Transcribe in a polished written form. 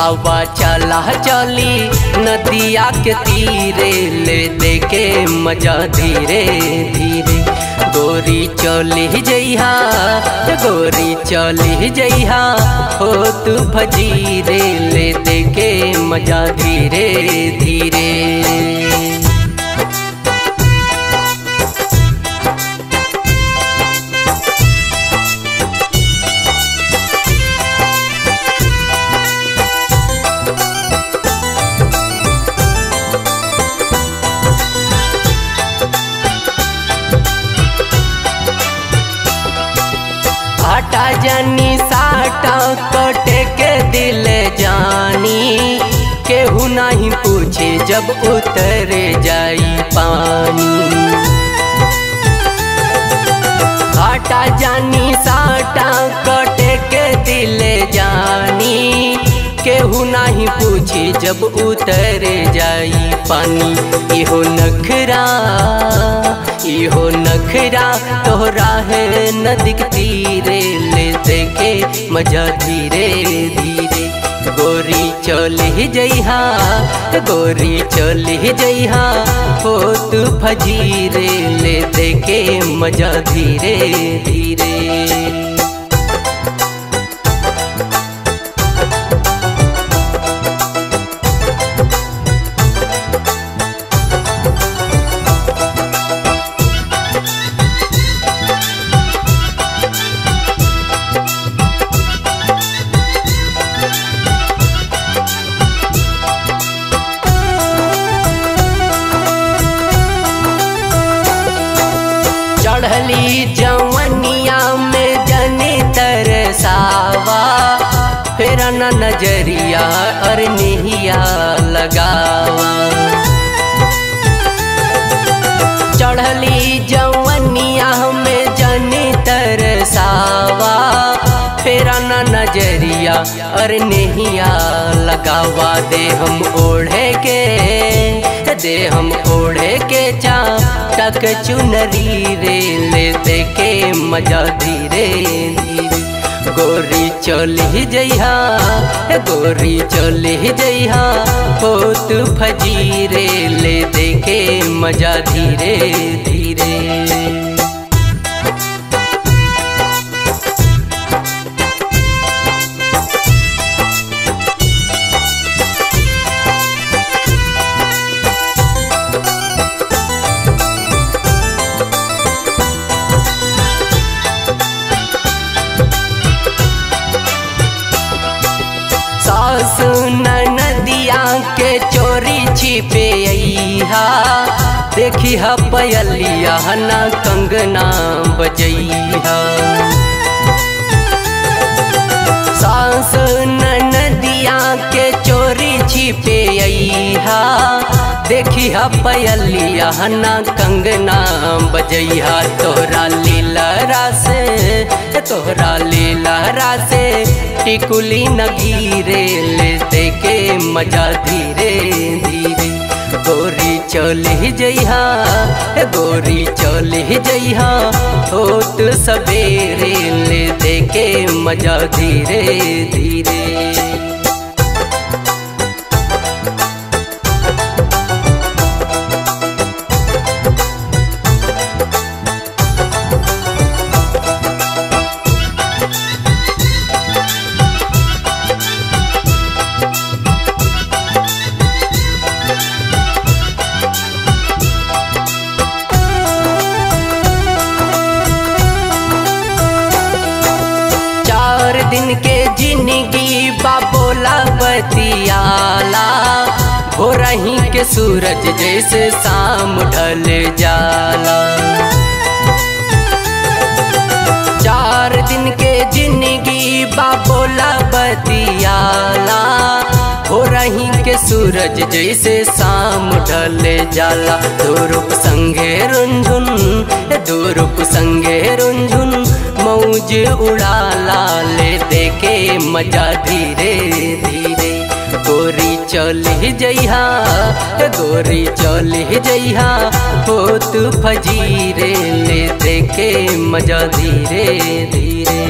आवा चला चली नदिया के तीरे ले दे के मजा धीरे धीरे। गोरी चली जइहा गोरी चली जइहा हो तू फजीरे ले दे के मजा धीरे धीरे। आटा जानी साटा कटे के दिल जानी केहू नहीं पूछे जब उतरे जाई पानी। आटा जानी साटा कटे के दिल जानी केहू नहीं पूछे जब उतरे जाई पानी। इहो नखरा तोहरा है नदी के तीरे ले दे के मजा धीरे धीरे। गोरी चली जइहा गोरी चली जइहा हो तू फजीरे ले दे के मजा धीरे धीरे। चढ़ली जवनिया में जने तरसावा फिर न नजरिया और निहिया लगावा। चढ़ली जवनिया में जने तरसावा फिर न नजरिया और निहिया लगावा। दे हम ओढ़े के चाटक चुनरी रे ले दे के मजा धीरे धीरे। गोरी चली जइहा गोरी चली जइहा हो तू फजीरे ले दे के मजा धीरे धीरे। सास नदिया के चोरी छिपे अइहा देखी हा पयलिया ना कंगना बजइहा। सास नदिया के चोरी छिपे अइहा देखी हा पयलिया ना कंगना बजइहा। तोहरा लीला से टिकुली नगीरे ले दे के मजा धीरे धीरे। गोरी चली जइहा होत सवेरे ले दे के मजा धीरे धीरे। दिन के जिंदगी बाबोला बतियाला हो रही के सूरज जैसे शाम ढल जाला। 4 दिन के जिंदगी बाबोला बतियाला हो रही के सूरज जैसे शाम ढल जाला। दो रूप संगे रुंझुन मौज उड़ाला ले दे के मजा धीरे धीरे। गोरी चली जइहा हो तू फजीरे ले दे के मजा धीरे धीरे।